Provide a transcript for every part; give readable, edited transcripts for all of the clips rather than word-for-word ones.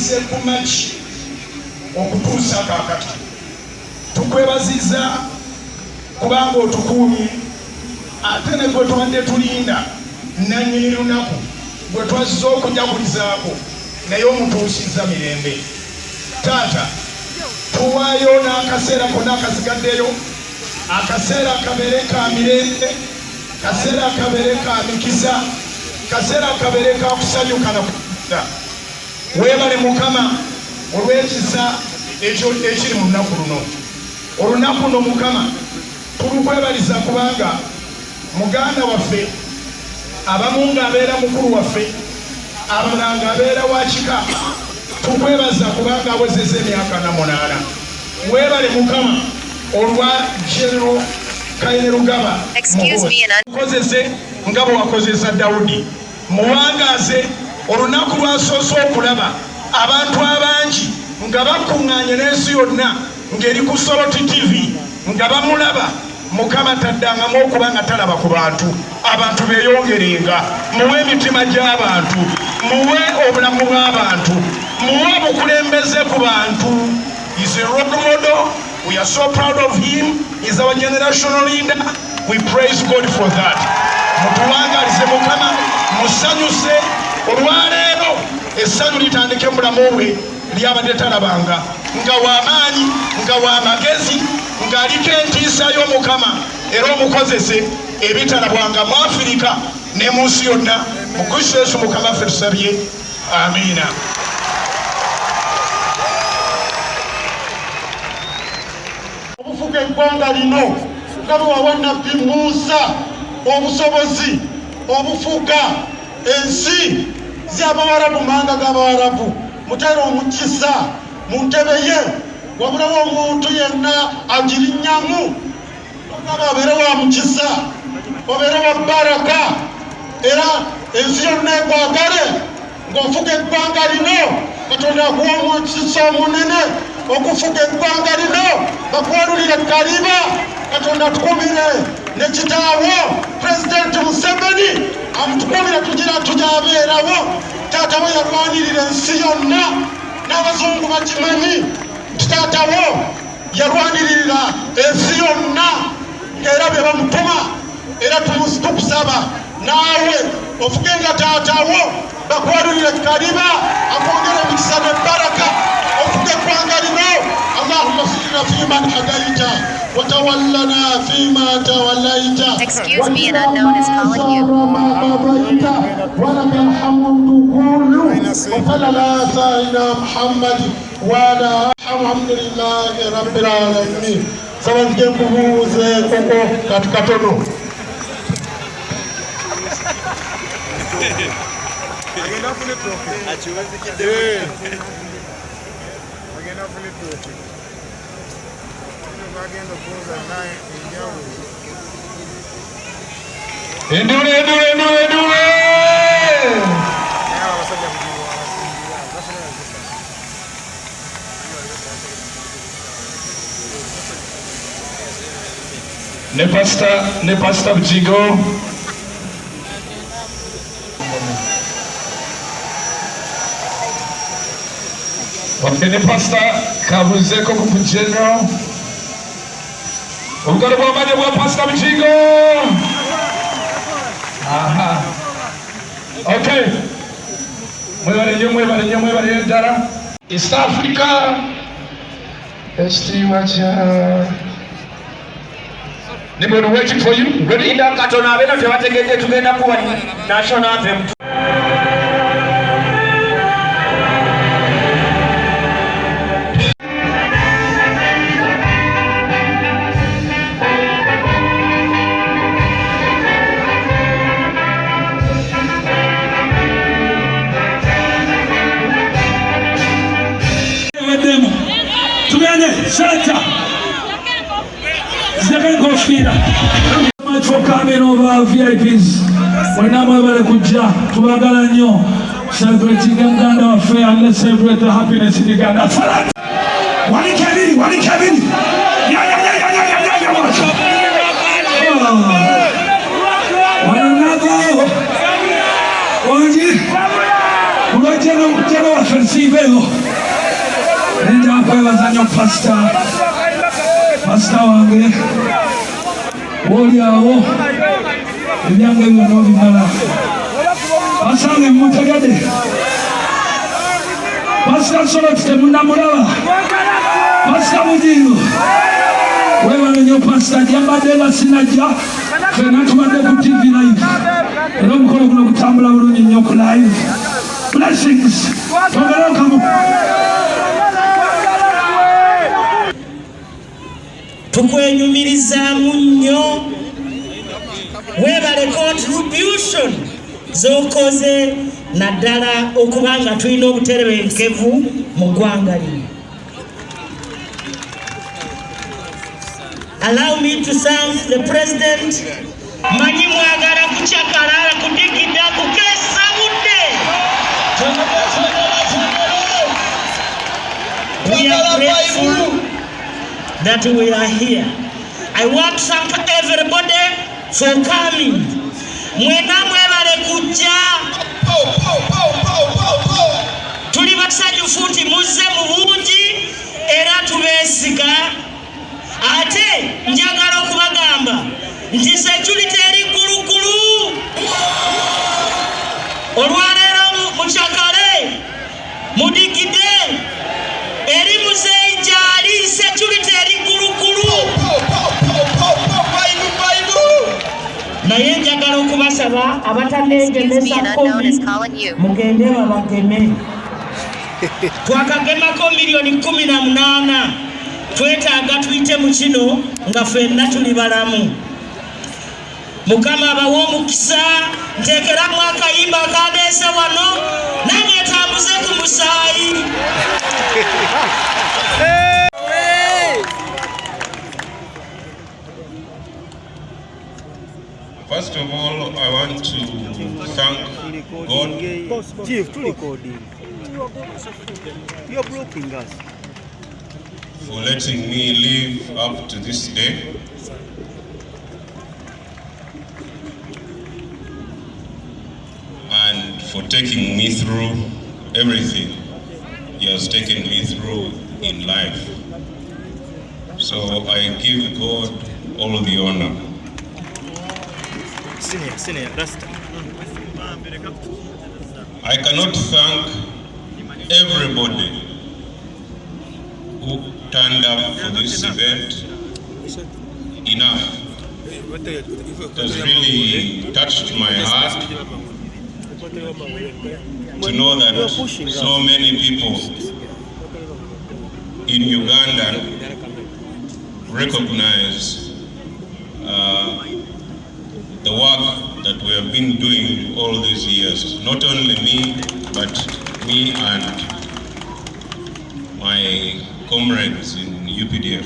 tuyise ku maki okutuusa kaakati. Tukwebaziza kubanga otukuumye ate ne gwe tubadde tulinda nannyini lunaku gwe twazze okujagulizaako naye omutuusizza mirembe. Taata, tuwaayo n'akaseera konna akasigaddeyo, akaseera kabeere ka mirembe, kaseera kabeere ka mikisa, kaseera kabeere ka kusanyuka na kuda. Weebale Mukama olw'ekisa ekyo ekiri mu lunaku luno. Olunaku luno Mukama tulukwebaliza kubanga muganda waffe abamu ng'abeera mukulu waffe, abalala ng'abeera wa kika. Tukwebaza kubanga awezezza emyaka 8. Weebale Mukama olwa General Kaine Rugaba mukozese nga bwe wakozesa Dawudi. Muwangaaze olunaku lwasoose okulaba abantu abangi nga bakuŋŋaanye n'ensi yonna ng'eri ku Soroti TV nga bamulaba. Mukama taddangamu okuba nga talaba ku bantu. Abantu beeyongerenga. Muwe emitima gy'abantu, muwe obulamu bw'abantu, muwe obukulembeze ku bantu. He's a role model. We are so proud of him. He's our generational leader. We praise God for that. Mutuwangalize Mukama, musanyuse olwaleero essanyu litandike mu bulamu bwe lyabadde talabanga, nga w'amaanyi, nga w'amagezi, ng'aliko entiisa y'Omukama era omukozese ebitalabwanga mu Afirika ne mu nsi yonna. Mu Kristo Yesu Mukama ffe tusabye, amiina. Obufuga eggwanga lino nga bwe wawa Nnabbi Musa obusobozi obufuga ensi z'Abawarabu, manga g'Abawarabu, muteera omukisa mu ntebe ye, wabulawo omuntu yenna agirinnyamu ogaba abeere wa mukisa, obeere wa baraka, era ensi yonna ekwagale ng'ofuga eggwanga lino. Katonda akuwa omukisa omunene okufuga eggwanga lino, bakwalulire kaliba. Katonda atukumire ne kitaawo Pulezidenti Museveni, amutukumire tugira tujabeerawo. Taata we yalwanirira ensi yonna, n'abazungu bakimanyi. Taatawo yalwanirira ensi yonna ng'era bye bamutuma, era tukusaba naawe ofugenga taatawo bakwalulire kaliba, akwongere emikisa n'ebbaraka ofuge eggwanga lino. Allahumma fina fiman hadaita watawallana fima tawallaita. Excuse me, an unknown is calling you. ولك الحمد كله وصلى سيدنا محمد وعلى الحمد لله رب العالمين. Someone's going to Muhoozi koko katikatono. Endure. Ne Pastor Bujingo. Okay, ne Pastor Kabuzeko ku General. Ugara bwamanye bwa Pastor Bujingo. Aha. Okay. Mwebale ndara. East Africa. They're waiting for you. Ready? National anthem. Much for coming over, VIPs. We're now able to Kuja, to Bagalanyo, celebrating Uganda affair, and let's celebrate the happiness in Uganda. Wani Kevin! Wananado! Oji! Unajenga offensive. kwebaza nnyo pasita wange woli awo ebyange byonna obimala basange mutegede pasita Soloti temunnamulaba pasita Bujingo webale nnyo pasita gyambadde nga sinajja fena tubadde ku TV live era omukolo guno gutambula bulungi nnyo ku live blessings togalokamu tukwenyumirizaamu nnyo webale contribution zokoze naddala okuba nga tulina obuterebenkevu mu ggwanga lino. Allow me to thank the president. Manyi mwagala kuchakalala kudigida kukesa budde. We are grateful that we are here. I want to thank everybody for coming. Mwena mwebale kujja. Tuli basanyufu nti muzze mu bungi era tubeesiga. Ate njagala okubagamba nti security eri ggulugulu. Olwaleero mukyakale mudigide eri muzeeyi gyali security eri ggulugulu. Naye njagala okubasaba abatanneegemesa komi mugende babageme. Twakagemako $18,000,000. Twetaaga tuyite mu kino nga ffenna tuli balamu. Mukama abawe omukisa nteekeramu akayimba akaneese wano nange tambuze ku musaayi. First of all, I want to thank God. Chief, to recording. You're blocking us. For letting me live up to this day. And for taking me through everything He has taken me through in life. So I give God all the honor. Senior, that's I cannot thank everybody who turned up for this event enough. It has really touched my heart to know that so many people in Uganda recognize the work that we have been doing all these years. Not only me, but me and my comrades in UPDF.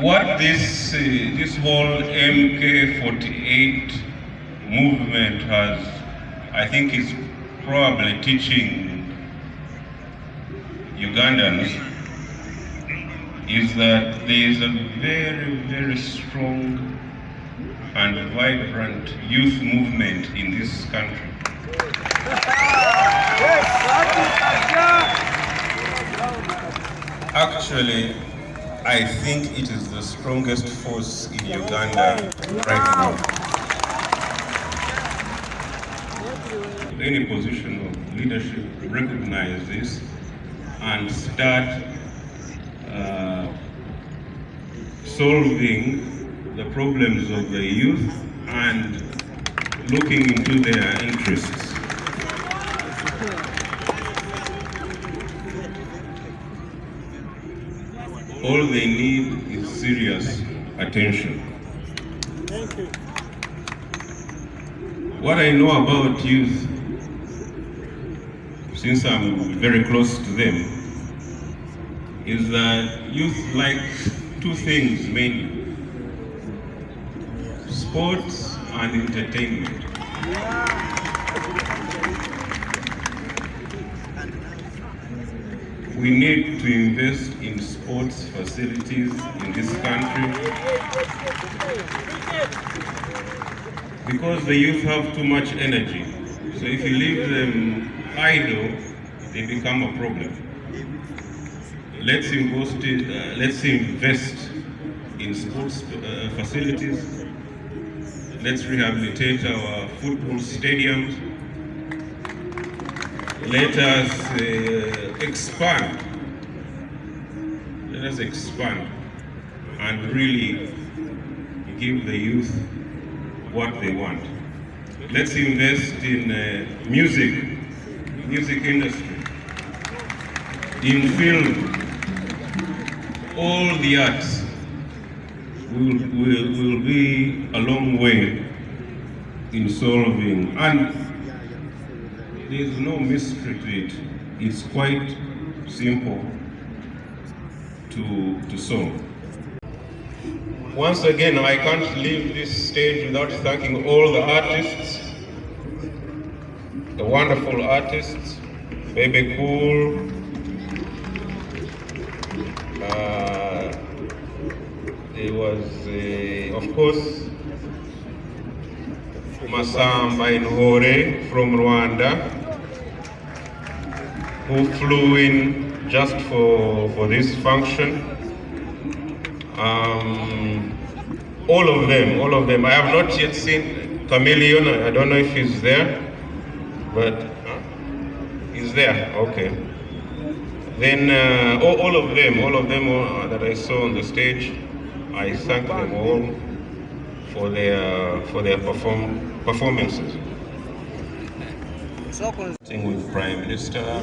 What this whole MK48 movement has, I think, is probably teaching Ugandans is that there is a very, very strong and vibrant youth movement in this country. Actually, I think it is the strongest force in Uganda right now. Any position of leadership recognize this and start solving the problems of the youth and looking into their interests. All they need is serious attention. Thank you. What I know about youth, since I'm very close to them, is that youth like two things mainly: sports and entertainment. We need to invest in sports facilities in this country because the youth have too much energy. So if you leave them idle, they become a problem. let's invest in sports facilities. Let's rehabilitate our football stadiums. Let us expand. Let us expand and really give the youth what they want. Let's invest in music industry, in film, all the arts will be a long way in solving, and there's no mystery to it. It's quite simple to solve. Once again, I can't leave this stage without thanking all the artists, the wonderful artists, Baby Cool, there was, of course, Masamba Inhore from Rwanda, who flew in just for this function. All of them. I have not yet seen Chameleon. I don't know if he's there, but he's there. Okay. Then all of them that I saw on the stage, I thank them all for their performances. With Prime Minister,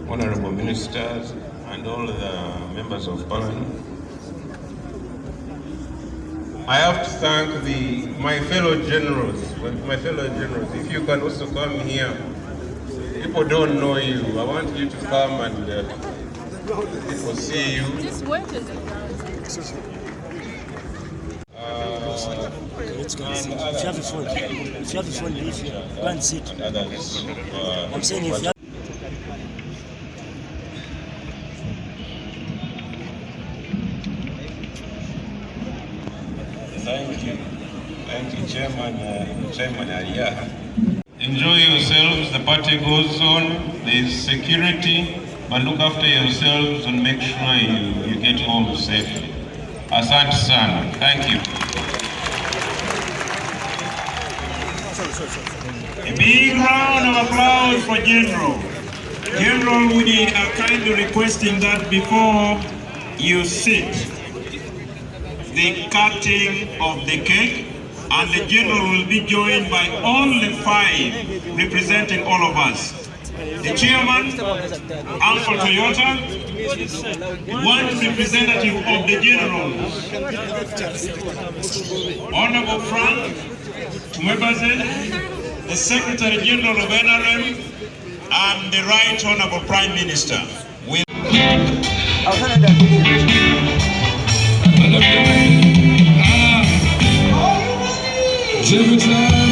honorable ministers, and all the members of Parliament. I have to thank my fellow generals. If you can also come here, people don't know you. I want you to come and people see you. Just wait a second. Let's go. If you have a phone, leave here. Go and sit. I'm saying if you have Thank you, Chairman Aliyaha. Enjoy yourselves. The party goes on. There is security, but look after yourselves and make sure you get home safely. Asante sana. Thank you. A big round of applause for General. General, we are kindly requesting that before you sit, the cutting of the cake, and the General will be joined by only 5 representing all of us. The Chairman, Alpha Toyota, 1 representative of the Generals, Honorable Frank Tumwebaze, the Secretary General of NRM, and the Right Honorable Prime Minister. Every time